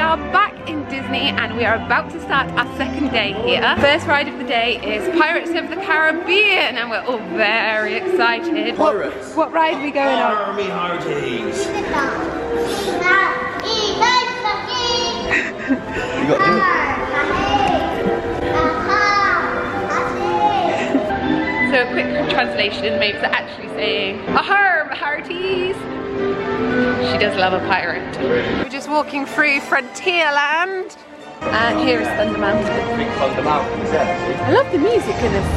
are back in Disney and we are about to start our second day here. First ride of the day is Pirates of the Caribbean and we're all very excited. Pirates. What ride are we going on? Army Hearties. You got So a quick translation, Maeve's actually saying, "Ahar, hearties!" She does love a pirate. We're just walking through Frontierland. And here is Thunder Mountain. Big Thunder Mountain, I love the music in this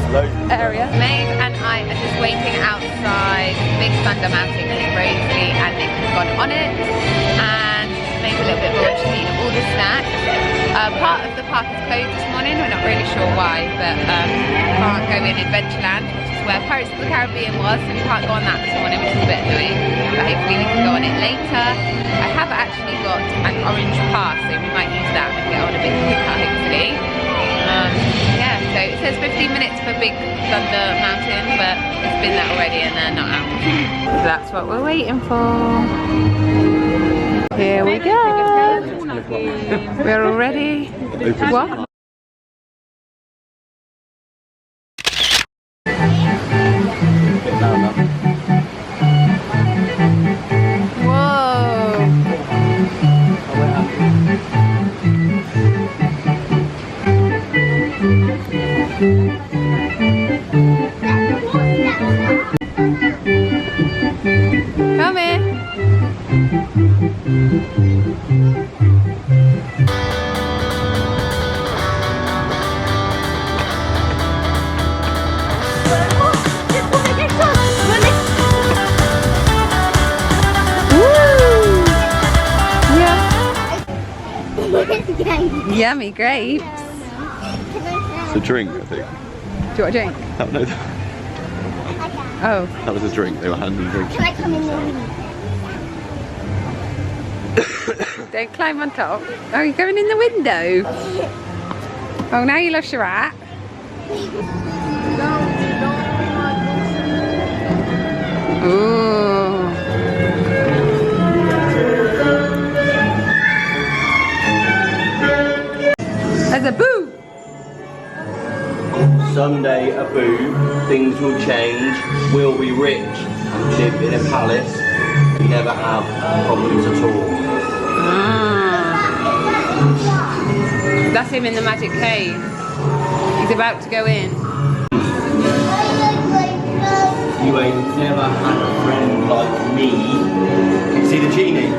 area. Maeve and I are just waiting outside Big Thunder Mountain because Rosalie and Nick have gone on it. And Maeve a little bit bored, she's eaten all the snacks. Part of the park is closed this morning, we're not really sure why, but can't go in Adventureland, which is where Pirates of the Caribbean was, so we can't go on that this morning, which is a bit annoying, but hopefully we can go on it later. I have actually got an orange pass, so we might use that and get on a bit quicker, hopefully. Yeah, so it says 15 minutes for Big Thunder Mountain, but it's been that already and they're not out. So that's what we're waiting for. Here we go. We're all ready. What? Come in. Yummy grapes. It's a drink, I think. Do you want a drink? Oh, no. Oh. That was a drink. They were handing drinks. Can I come in there? Don't climb on top. Oh, you're going in the window. Oh, now you lost your hat. Ooh. There's a boo. Someday, a boo, things will change, we'll be rich and live in a palace and never have problems at all. That's him in the magic cave. He's about to go in. You ain't never had a friend like me. See the genie?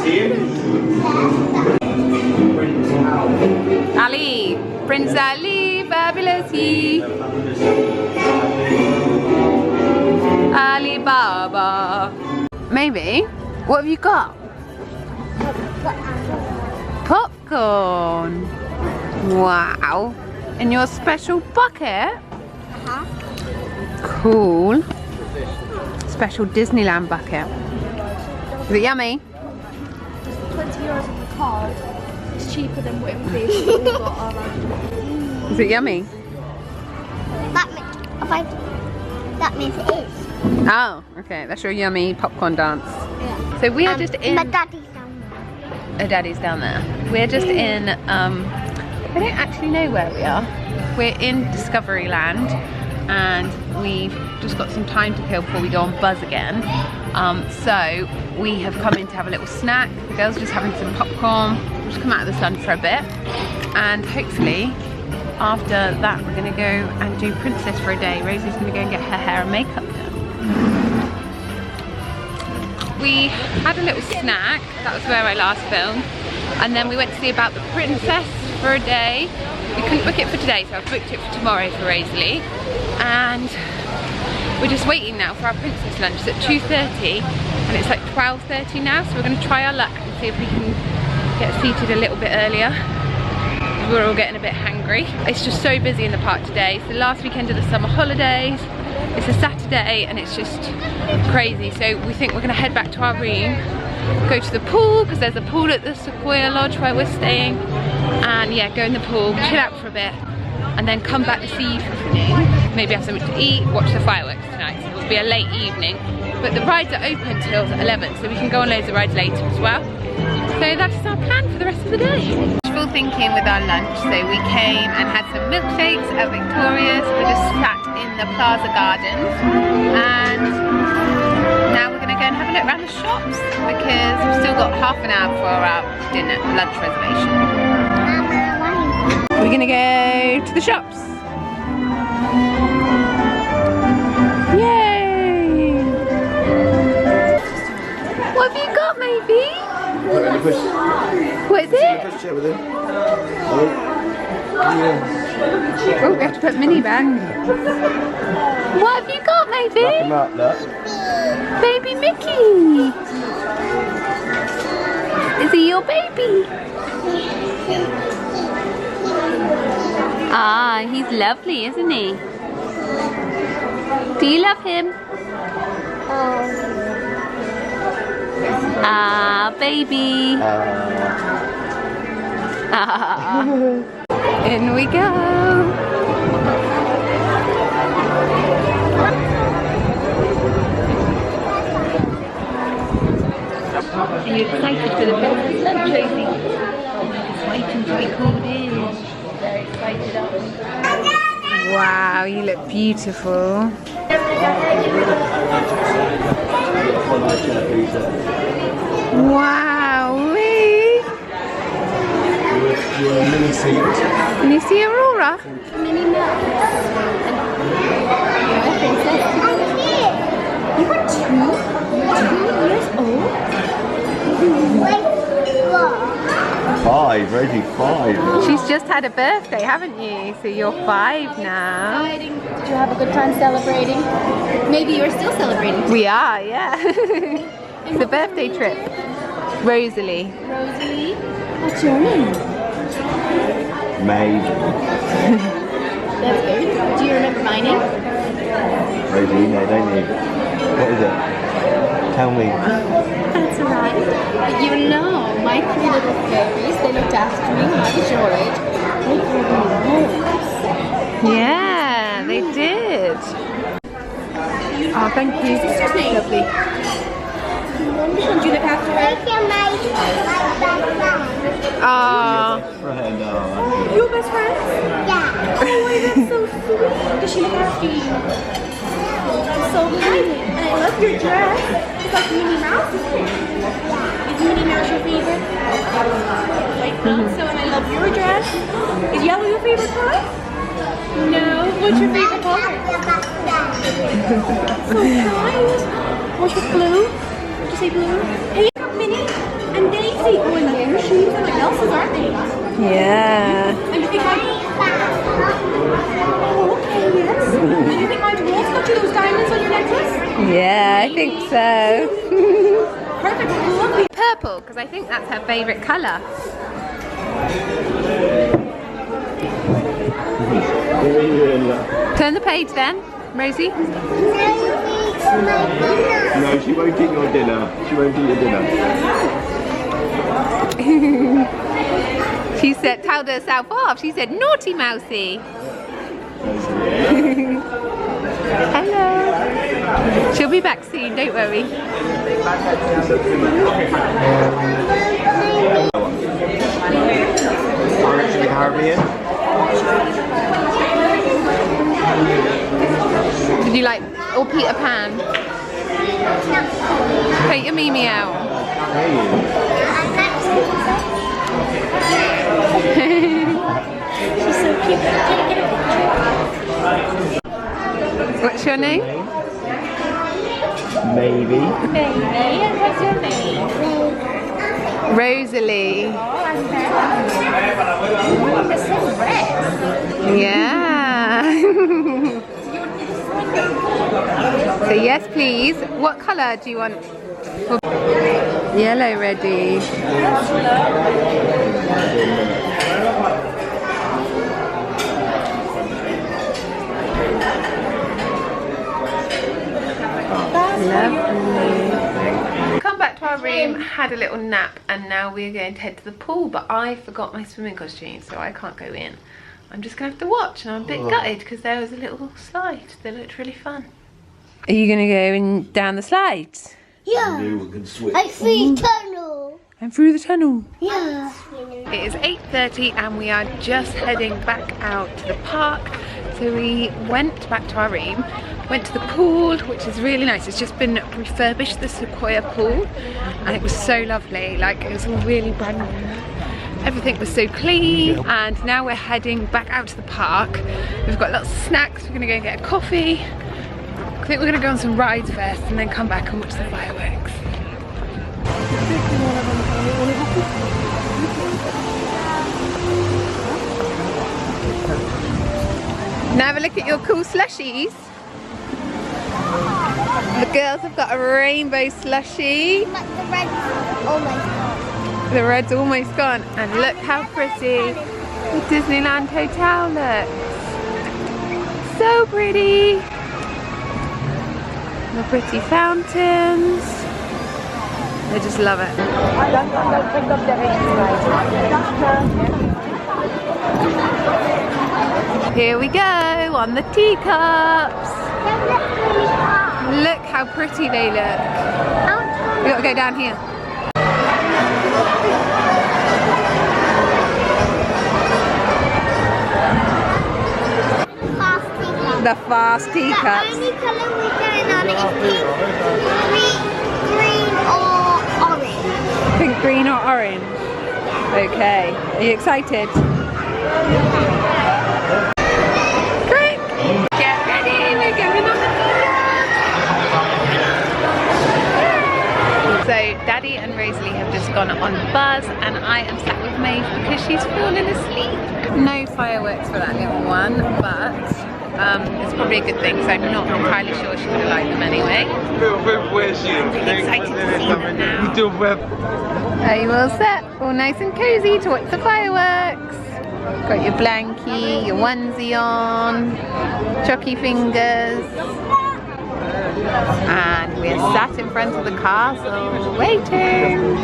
See him? Prince Ali, Prince Ali, fabulous he. Ali Baba. Maybe. What have you got? Popcorn. Wow. In your special bucket? Cool. Special Disneyland bucket. Is it yummy? 20 euros on the card. It's cheaper than what it would be if we all got our own. Is it yummy? That means it is. Oh, okay. That's your yummy popcorn dance. Yeah. So we are just in... My daddy's down there. Oh, Daddy's down there. We're just in... I don't actually know where we are. We're in Discoveryland. And we've just got some time to kill before we go on Buzz again. So we have come in to have a little snack. The girls are just having some popcorn. We'll just come out of the sun for a bit. And hopefully after that we're gonna go and do Princess for a day. Rosie's gonna go and get her hair and makeup done. We had a little snack. That was where I last filmed. And then we went to see about the Princess for a day. We couldn't book it for today, so I've booked it for tomorrow for Rosalie. And we're just waiting now for our princess lunch. It's at 2:30 and it's like 12:30 now, so we're going to try our luck and see if we can get seated a little bit earlier. We're all getting a bit hangry. It's just so busy in the park today. It's the last weekend of the summer holidays. It's a Saturday and it's just crazy. So we think we're going to head back to our room, go to the pool because there's a pool at the Sequoia Lodge where we're staying, and yeah, go in the pool, chill out for a bit, and then come back this evening, maybe have something to eat, watch the fireworks tonight. So it'll be a late evening. but the rides are open till 11, so we can go on loads of rides later as well. So that is our plan for the rest of the day. Wishful thinking with our lunch, so we came and had some milkshakes at Victoria's. We just sat in the Plaza Gardens, and now we're going to go and have a look around the shops because we've still got half an hour before our lunch reservation. We're going to go to the shops. Yay! What have you got, maybe? What is it? Oh, we have to put mini back. What have you got, maybe? Wrap him up, look. Baby Mickey. Is he your baby? Ah, he's lovely, isn't he? Do you love him? Ah, baby. Ah. In we go. Are you excited for the breakfast lunch, Rosie? Just waiting to be called in. Very excited, aren't we? Wow, you look beautiful. Wow, wee! You're a mini seat. Can you see Aurora? Mini mouse. You were 2 years old? 5, Rosie, 5. She's just had a birthday, haven't you? So you're 5 now. Did you have a good time celebrating? Maybe you're still celebrating. We are, yeah. It's a birthday trip. Rosalie. Rosalie, what's your name? Maeve. That's good. Do you remember my name? Rosie, no, don't you? What is it? Tell me. That's right. You know, my 3 little fairies, they looked after me when I was your age. They gave me Yeah, they did. Oh, thank you. sister's name. Lovely. Did you look after her? Oh, Friend, oh, Your best friend? Yeah. Oh, that's so sweet. Does she look after you? So exciting. And I love your dress. It's like Minnie Mouse's dress. Is Minnie Mouse your favorite? I thought so, and I love your dress. Is yellow your favorite color? No. What's your favorite color? So kind. What's your blue? Did you say blue? Hey, you got Minnie and Daisy. Oh, and their shoes are like Elsa's, aren't they? yeah. And you think oh, okay, yes. Do you think my dwarfs got you those diamonds on your necklace? Yeah, I think so. Perfect, lovely. Purple, because I think that's her favourite colour. Turn the page then, Rosie. no, she won't eat your dinner. She won't eat your dinner. She said, told herself off. She said, naughty mousey. Hello. She'll be back soon, don't worry. Pirates of the Caribbean. Did you like, or Peter Pan? Take your Mimi out. She's so cute. Get a picture. What's your name? Maybe. Baby, and what's your name? Rosalie. Oh, I'm the same dress. Yeah. So yes, please. What colour do you want? Yellow ready. Lovely. Come back to our room, had a little nap, and now we're going to head to the pool, but I forgot my swimming costume, so I can't go in. I'm just going to have to watch, and I'm a bit gutted because there was a little slide that looked really fun. Are you gonna go down the slides? Yeah. We can switch. I see tunnel. And through the tunnel? Yeah. It is 8:30 and we are just heading back out to the park. So we went back to our room, went to the pool, which is really nice. It's just been refurbished, the Sequoia pool, and it was so lovely. Like, it was all really brand new. Everything was so clean, and now we're heading back out to the park. We've got lots of snacks. We're gonna go and get a coffee. I think we're gonna go on some rides first and then come back and watch the fireworks. Now have a look at your cool slushies. The girls have got a rainbow slushie. But the red almost gone. The red's almost gone. And look how pretty the Disneyland Hotel looks. So pretty. The pretty fountains. I just love it. Here we go on the teacups. Look how pretty they look. We gotta go down here. The fast teacups. The only colour we're going on is pink, green or orange. Pink, green or orange? Okay. Are you excited? Great! Get ready, we're going on the teacups! So Daddy and Rosalie have just gone on Buzz and I am sat with Maeve because she's fallen asleep. No fireworks for that little one, but it's probably a good thing because I'm not entirely sure she would have liked them anyway. I'm really excited to see them now. Are you all set? All nice and cozy to watch the fireworks. Got your blankie, your onesie on, chocky fingers. And we're sat in front of the castle waiting.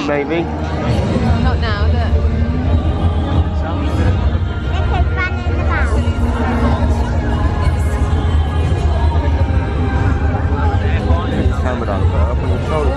Maybe. Not now, look. Camera up on the shoulder.